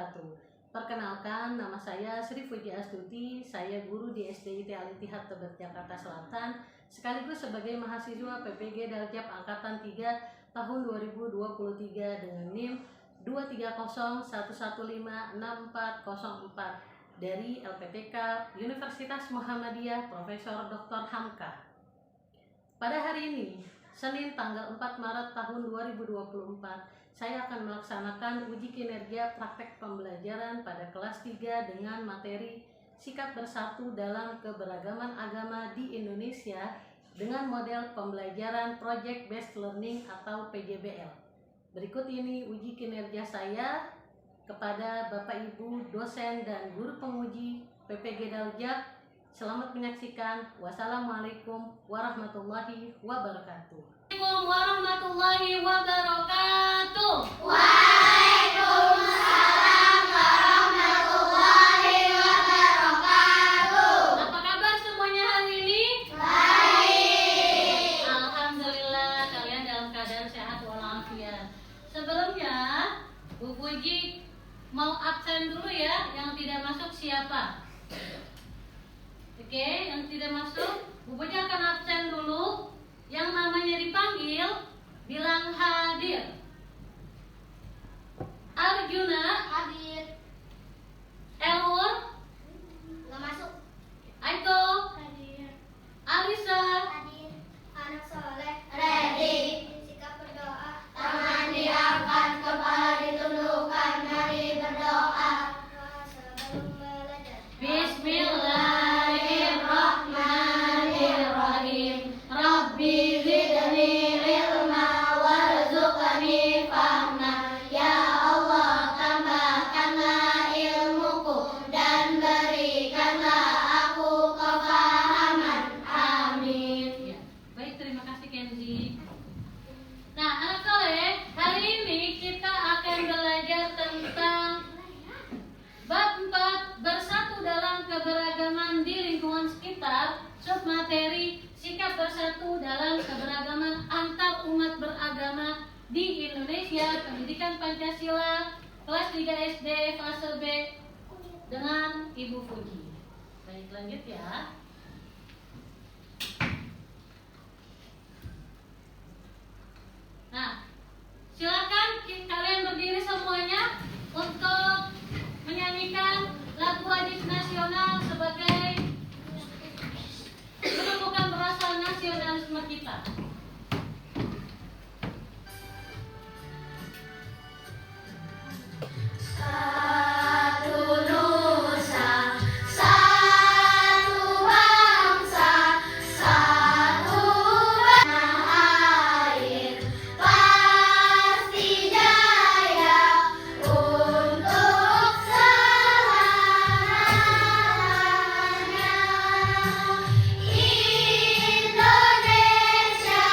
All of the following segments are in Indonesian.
wabarakatuh. Perkenalkan, nama saya Sri Fuji Astuti, saya guru di SDIT Al-Ittihad Tebet, Jakarta Selatan, sekaligus sebagai mahasiswa PPG Daljab Angkatan 3 tahun 2023 dengan NIM 23011156404 dari LPTK Universitas Muhammadiyah Profesor Dr. Hamka. Pada hari ini, Senin tanggal 4 Maret tahun 2024, saya akan melaksanakan uji kinerja praktek pembelajaran pada kelas 3 dengan materi Sikap Bersatu dalam Keberagaman Agama di Indonesia dengan model pembelajaran Project Based Learning atau PJBL. Berikut ini uji kinerja saya kepada Bapak Ibu dosen dan guru penguji PPG Daljab. Selamat menyaksikan. Wassalamualaikum warahmatullahi wabarakatuh. Waalaikumsalam warahmatullahi wabarakatuh. Waalaikumsalam warahmatullahi wabarakatuh. Apa kabar semuanya hari ini? Baik. Alhamdulillah kalian dalam keadaan sehat walafiat. Sebelumnya Bu Puji mau absen dulu ya. Yang tidak masuk siapa? Oke, yang tidak masuk, Bu Puji akan absen dulu. Yang namanya dipanggil, bilang hadir. Arjuna, Hadir. Elur, Nggak masuk. Aiko, Hadir. Alisa, Hadir. Anak soleh. Ready. Sikap berdoa. Tangan diangkat, kepala ditundukkan, mari berdoa. Sebelum belajar. Bismillahirrahmanirrahim. Rabbi zidni ilma warzuqni fahma. Ya Allah, tambahkanlah ilmuku dan berikanlah aku kefahaman. Amin. Ya. Baik, terima kasih Kenzi. Nah, anak soleh, hari ini kita akan belajar tentang bab 4 bersatu dalam keberagaman di lingkungan sekitar, submateri sikap bersatu dalam keberagaman antar umat beragama di Indonesia, pendidikan Pancasila, kelas 3 SD fase B dengan Ibu Fuji. Baik, lanjut ya. Nah, silakan kalian berdiri semuanya untuk menyanyikan lagu wajib nasional sebagai menumbuhkan rasa nasionalisme kita. Satu nusa, satu bangsa, satu tanah air, pasti jaya untuk selamanya. Indonesia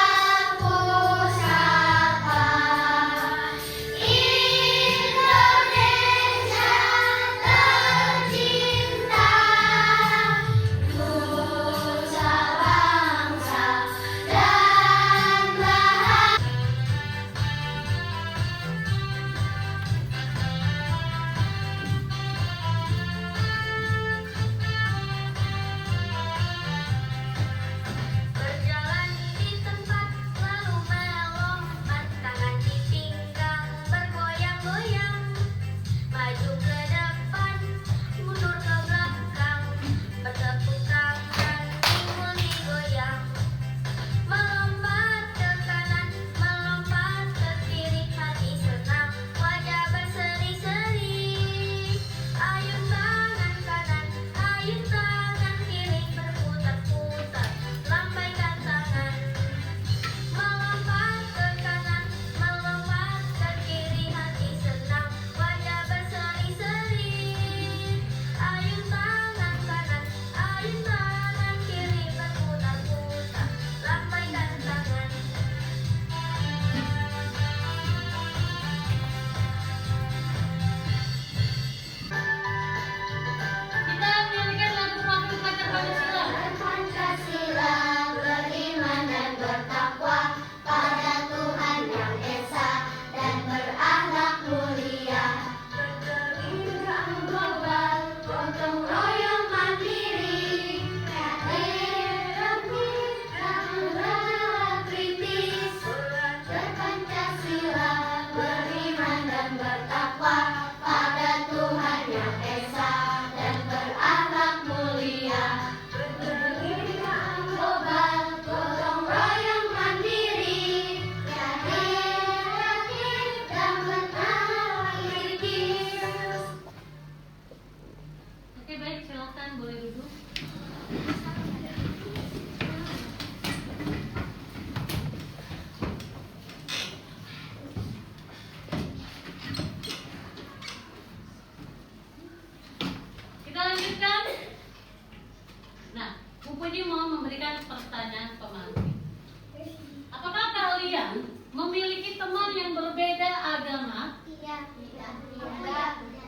memiliki teman yang berbeda agama? Tidak.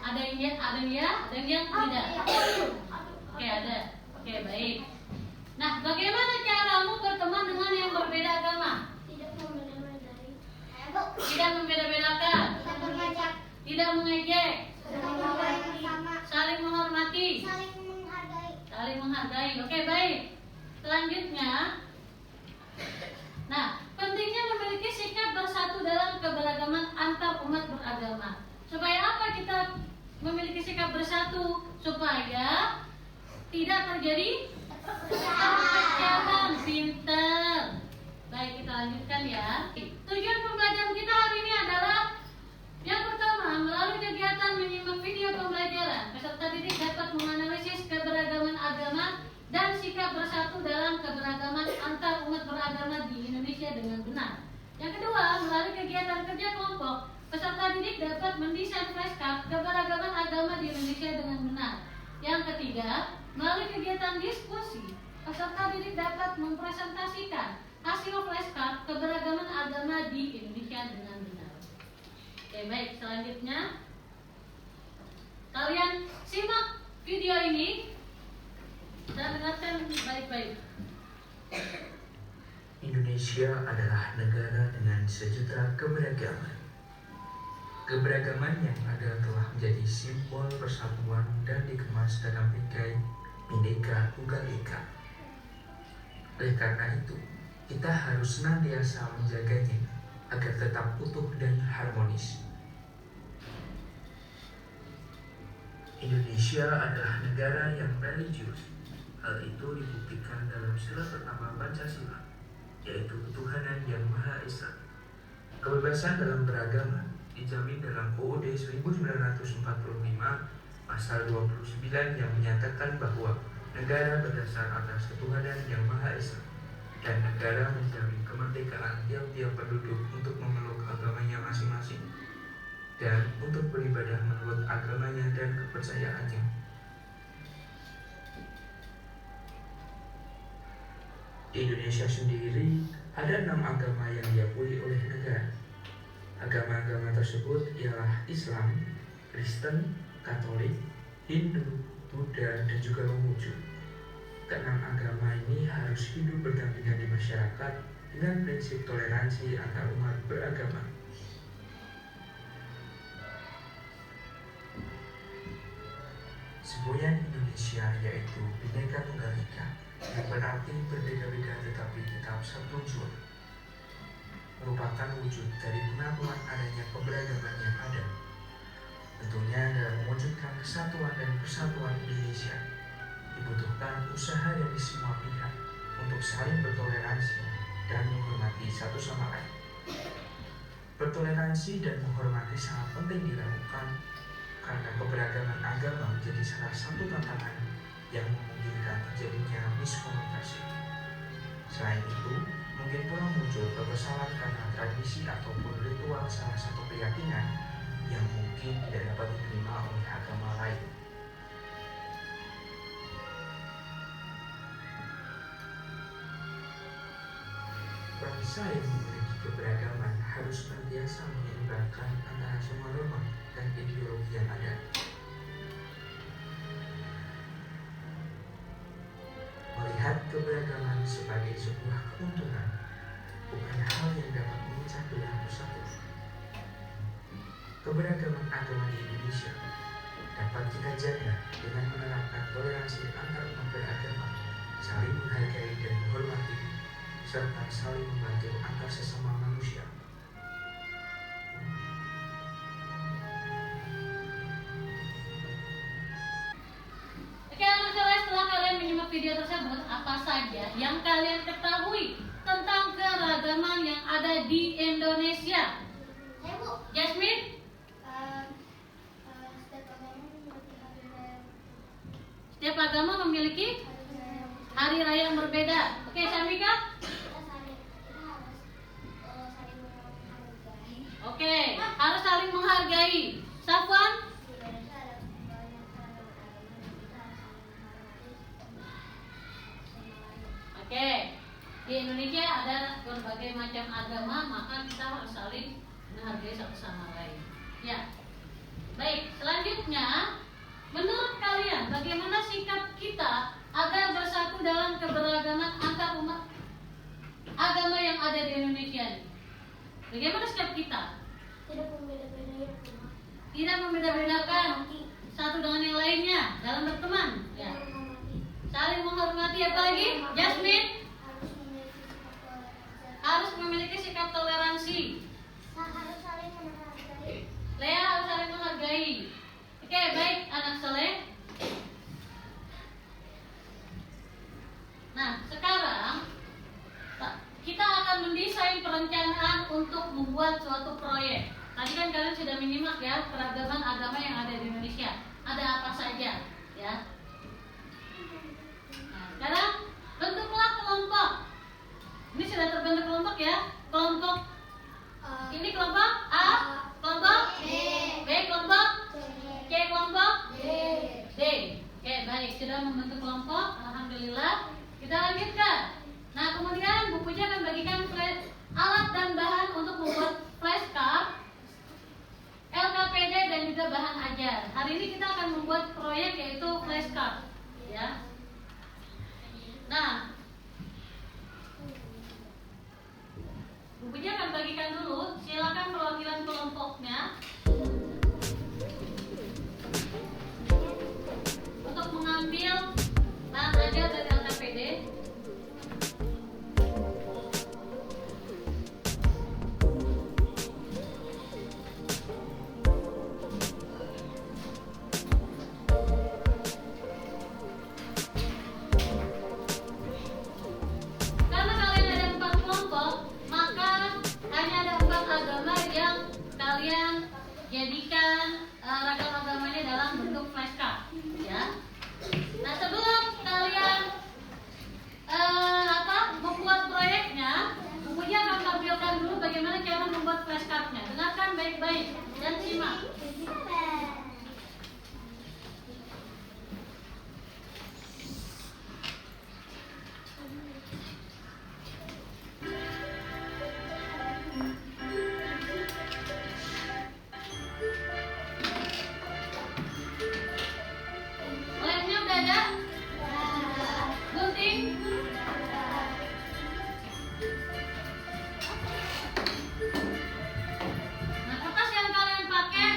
Ada yang ya, ada yang tidak. Oke, ada. Oke, baik. Nah, bagaimana caramu berteman dengan yang berbeda agama? Tidak membeda-bedai. Tidak membeda-bedakan, Tidak mengajak. tidak mengejek, Bersama. saling menghormati, Saling menghargai. saling menghargai. Oke, baik. Selanjutnya, nah, pentingnya memiliki sikap bersatu dalam keberagaman antar umat beragama. Supaya apa kita memiliki sikap bersatu? Supaya tidak terjadi perpecahan. Pinter. Baik, kita lanjutkan ya. Tujuan pembelajaran kita hari ini adalah yang pertama, melalui kegiatan menyimak video pembelajaran, peserta didik dapat menganalisis keberagaman agama dan sikap bersatu dalam keberagaman antar umat beragama di Indonesia dengan benar. Yang kedua, melalui kegiatan kerja kelompok, peserta didik dapat mendesain flashcard keberagaman agama di Indonesia dengan benar. Yang ketiga, melalui kegiatan diskusi, peserta didik dapat mempresentasikan hasil flashcard keberagaman agama di Indonesia dengan benar. Oke, baik, selanjutnya kalian simak video ini dan dengarkan baik-baik. Indonesia adalah negara dengan sejuta keberagaman. Keberagaman yang ada telah menjadi simbol persatuan dan dikemas dalam bingkai Bhinneka Tunggal Ika. Oleh karena itu, kita harus senantiasa menjaganya agar tetap utuh dan harmonis. Indonesia adalah negara yang religius. Hal itu dibuktikan dalam sila pertama Pancasila, yaitu ketuhanan yang Maha Esa. Kebebasan dalam beragama dijamin dalam UUD 1945 pasal 29 yang menyatakan bahwa negara berdasar atas ketuhanan yang Maha Esa dan negara menjamin kemerdekaan tiap-tiap penduduk untuk memeluk agamanya masing-masing dan untuk beribadah menurut agamanya dan kepercayaannya. Di Indonesia sendiri ada 6 agama yang diakui oleh negara. Agama-agama tersebut ialah Islam, Kristen, Katolik, Hindu, Buddha, dan juga Konghucu. Keenam agama ini harus hidup berdampingan di masyarakat dengan prinsip toleransi antar umat beragama. Semboyan Indonesia yaitu Bhinneka Tunggal Ika, yang berarti berbeda-beda tetapi tetap satu tujuan, merupakan wujud dari pengakuan adanya keberagaman yang ada. Tentunya dalam mewujudkan kesatuan dan persatuan Indonesia dibutuhkan usaha dari semua pihak untuk saling bertoleransi dan menghormati satu sama lain. Bertoleransi dan menghormati sangat penting dilakukan karena keberagaman agama menjadi salah satu tantangan yang memungkinkan terjadinya miskomunikasi. Selain itu, mungkin pula muncul kekesalan karena tradisi ataupun ritual salah satu keyakinan yang mungkin tidak dapat diterima oleh agama lain. Bangsa yang memiliki keberagaman harus senantiasa menyeimbangkan antara semua norma dan ideologi yang ada. Melihat keberagaman sebagai sebuah keuntungan, bukan hal yang dapat memecah belah bersatu. Keberagaman agama di Indonesia dapat kita jaga dengan menerapkan toleransi antar umat beragama, saling menghargai dan menghormati, serta saling membantu antar sesama manusia. Oke, anak-anak, setelah kalian menyimak video tersebut, apa saja yang kalian ketahui tentang keragaman yang ada di Indonesia? Saya Bu. Jasmine? Setiap agama memiliki Setiap agama memiliki hari raya yang berbeda. Oke, Samika? Oke, harus saling menghargai. Safwan? Oke, di Indonesia ada berbagai macam agama, maka kita harus saling menghargai satu sama lain. Ya. Baik, selanjutnya, menurut kalian bagaimana sikap kita agar bersatu dalam keberagaman antar umat agama yang ada di Indonesia? Bagaimana sikap kita? Tidak membeda-bedakan. Tidak membeda-bedakan satu dengan yang lainnya dalam berteman. Ya. Saling menghormati, apa lagi? Jasmine harus memiliki sikap toleransi. Harus saling menghargai. Lea harus saling menghargai. Oke, baik anak soleh. Nah, sekarang kita akan mendesain perencanaan untuk membuat suatu proyek. Tadi kan kalian sudah menyimak ya keragaman agama yang ada di Indonesia. Ada apa saja, ya. Nah, sekarang bentuklah kelompok. Ini sudah terbentuk kelompok ya. Kelompok ini kelompok A, kelompok B kelompok C kelompok D. Oke, baik, sudah membentuk kelompok. Alhamdulillah. Kita lanjutkan. Nah, kemudian Bu Puja akan bagikan alat dan bahan untuk membuat flashcard, LKPD dan juga bahan ajar. Hari ini kita akan membuat proyek yaitu flashcard, ya. Nah, Bu Puja akan bagikan dulu. Silakan perwakilan kelompoknya untuk mengambil bahan ajar dari LKPD. Karena kalian ada 4 kelompok, maka hanya ada 4 agama yang kalian jadikan ragam agamanya dalam bentuk flashcard, ya. Nah, sebelum kalian membuat proyeknya, Bu Puja akan tampilkan dulu bagaimana cara membuat flashcardnya. Dengarkan baik-baik dan simak. Lemnya udah ada? Gunting? Nah, kertas yang kalian pakai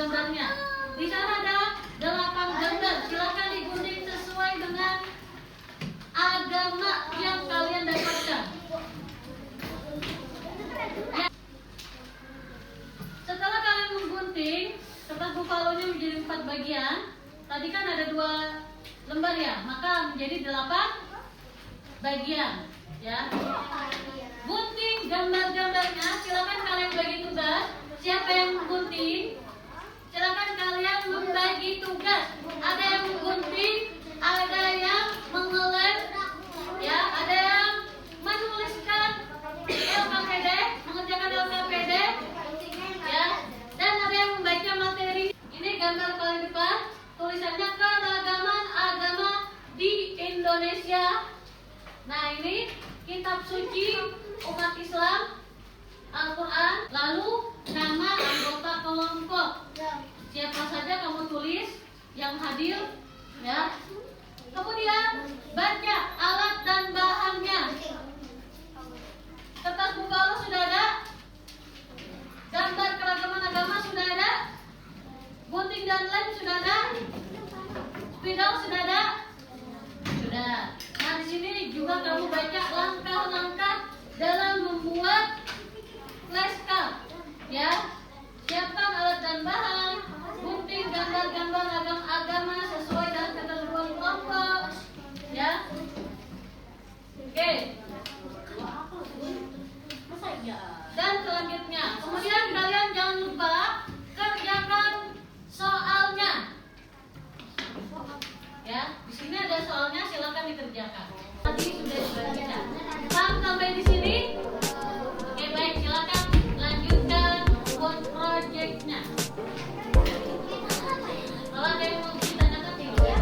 gambarnya. Di sana ada 8 gambar. Silakan digunting sesuai dengan agama yang kalian dapatkan. Ya. Setelah kalian menggunting, kertas bufalonya menjadi 4 bagian. Tadi kan ada 2 lembar ya, maka menjadi 8 bagian. Ya. Gunting gambar-gambarnya, silakan kalian bagi tugas. Siapa yang menggunting? Silakan kalian membagi tugas. Ada yang menggunting, ada yang mengelem, ya, ada yang menuliskan LKPD, mengerjakan LKPD, ya, dan ada yang membaca materi. Ini gambar paling depan, tulisannya keragaman agama di Indonesia. Nah, ini kitab suci umat Islam, Al-Quran. Lalu nama anggota kelompok. Siapa saja kamu tulis yang hadir, ya. Kemudian baca alat dan bahannya. Kertas bufalo sudah ada, gambar keragaman agama sudah ada, gunting dan lem sudah ada, spidol sudah ada, sudah. Nah, di sini juga kamu baca langkah-langkah dalam membuat flashcard, ya. Siapkan alat dan bahan, gunting gambar-gambar agama sesuai dengan ketentuan kelompok, ya. Oke. Dan selanjutnya, kemudian kalian jangan lupa kerjakan soalnya. Ya, di sini ada soalnya, silakan dikerjakan. Tadi sudah dibagikan. Paham sampai di sini? Oke, baik, silakan lanjutkan project-nya. Kalau ada yang mau ditanyakan, ya.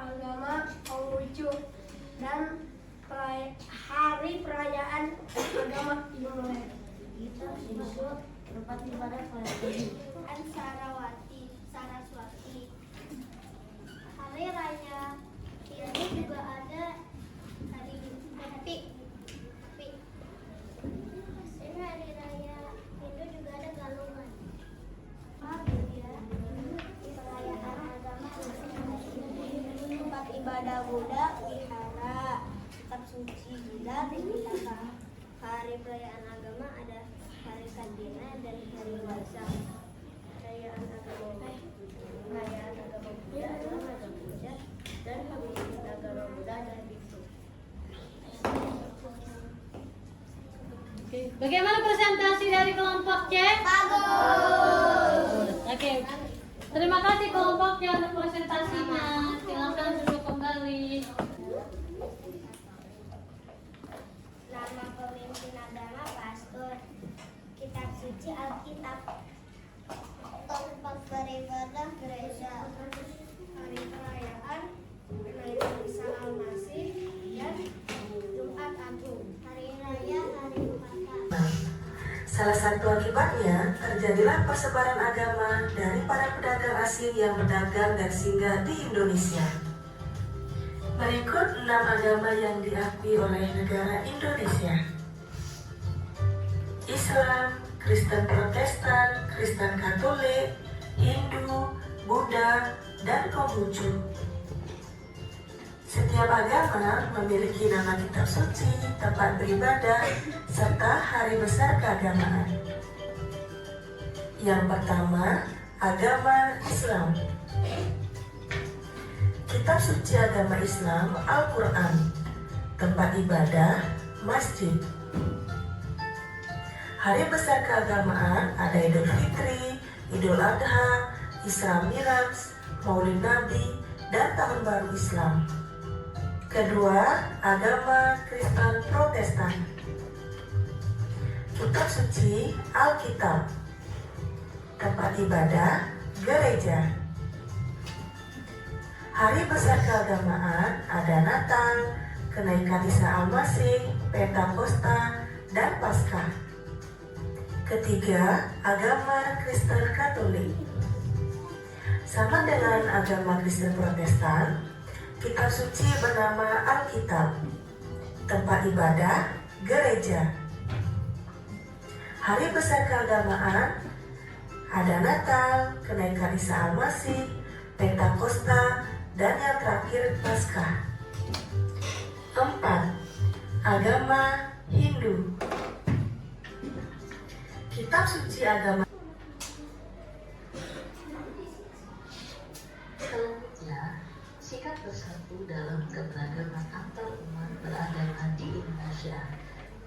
Agama Konghucu dan hari perayaan agama Imlek. Itu disebut tempat ibadah Saraswati. Hari raya ini juga ada hari Kepi. Ini hari raya itu juga ada Galungan. Tempat ibadah Buddha, wihara, tempat suci Buddha, hari perayaan agama ada hari Kadina dan hari Waisak. Perayaan agama Buddha adalah Magang Puja dan hari agama Buddha adalah Biksu. Bagaimana presentasi dari kelompok C? Bagus. Oke. Terima kasih kelompok C untuk presentasinya. Silakan duduk kembali. Nama pemimpin agama pastor. Kitab suci Alkitab. Tempat beribadah gereja. Hari perayaan Natal Isa Al-Masih dan Jumat Agung. Hari raya hari Paskah. Salah satu akibatnya terjadilah persebaran agama dari para pedagang asing yang berdagang dan singgah di Indonesia. Berikut 6 agama yang diakui oleh negara Indonesia: Islam, Kristen Protestan, Kristen Katolik, Hindu, Buddha, dan Konghucu. Setiap agama memiliki nama kitab suci, tempat beribadah, serta hari besar keagamaan. Yang pertama, agama Islam. Kitab suci agama Islam Al-Quran, tempat ibadah, masjid. Hari besar keagamaan ada Idul Fitri, Idul Adha, Isra Miraj, Maulid Nabi, dan Tahun Baru Islam. Kedua, agama Kristen Protestan. Kitab suci Alkitab, tempat ibadah, gereja. Hari besar keagamaan ada Natal, kenaikan Isa Al-Masih, Pentakosta, dan Paskah. Ketiga, agama Kristen Katolik. Sama dengan agama Kristen Protestan, kitab suci bernama Alkitab, tempat ibadah, gereja. Hari besar keagamaan ada Natal, kenaikan Isa Al-Masih, Pentakosta, dan yang terakhir Paskah. 4. Agama Hindu. Kitab suci agama. Selanjutnya, sikap bersatu dalam keberagaman antar umat beragama di Indonesia.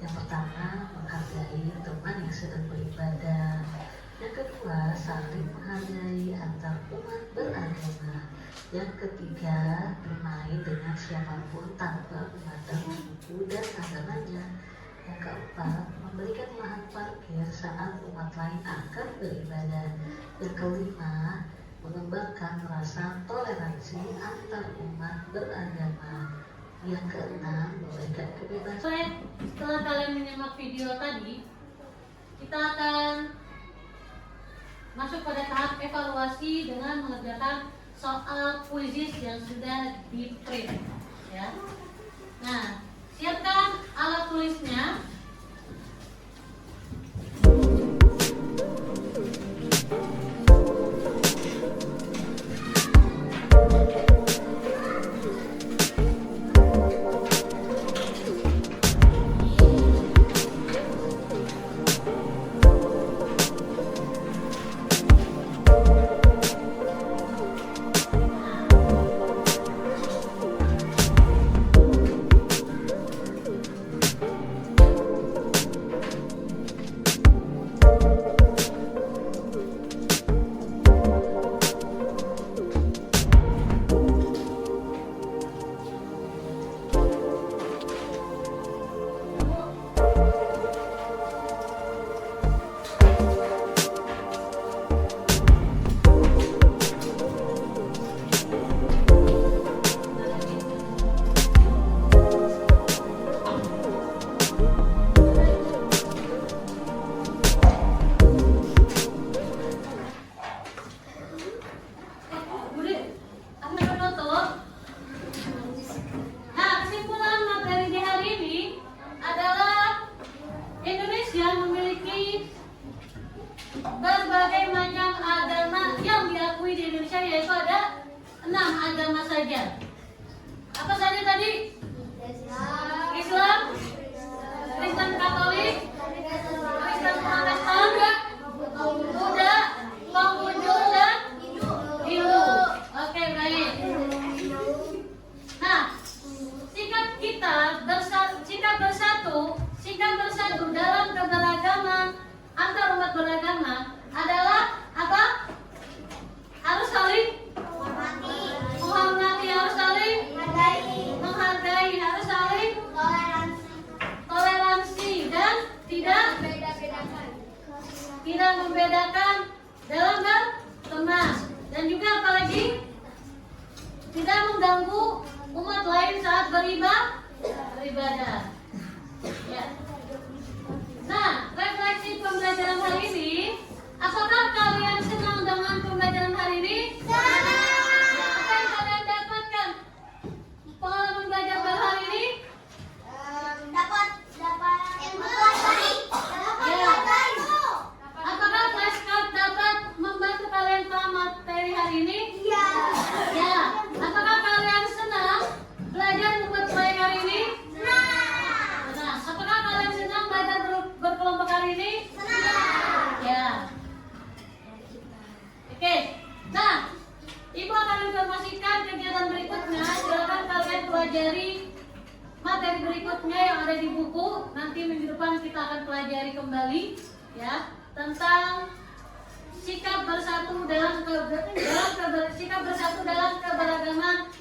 Yang pertama, menghargai teman yang sedang beribadah. Yang kedua, saling menghargai antar umat beragama. Yang ketiga, bermain dengan siapapun tanpa memandang suku dan agamanya. Yang keempat, memberikan lahan parkir saat umat lain akan beribadah. Yang kelima, mengembangkan rasa toleransi antar umat beragama. Yang keenam, memberikan kebebasan. Setelah kalian menyimak video tadi, kita akan masuk pada tahap evaluasi dengan mengerjakan soal kuisis yang sudah di print, ya. Nah, siapkan alat tulisnya. Berbagai macam agama yang diakui di Indonesia, yaitu ada 6 agama saja. Apa saja tadi? Islam, Kristen Katolik, Kristen Protestan, Buddha, Konghucu, dan Hindu. Oke, baik. Nah, sikap bersatu dalam keberagaman antar umat beragama adalah apa? Harus saling menghormati, harus saling menghargai, harus saling toleransi, dan tidak membedakan dalam berteman, dan juga apalagi tidak mengganggu umat lain saat beribadah. Ya. Nah, refleksi pembelajaran hari ini, apakah kalian senang dengan pembelajaran hari ini? Ya, apa yang kalian dapatkan pengalaman belajar pada hari ini? Dapat yang baik. Ya. nanti minggu depan kita akan pelajari kembali ya tentang sikap bersatu dalam keberagaman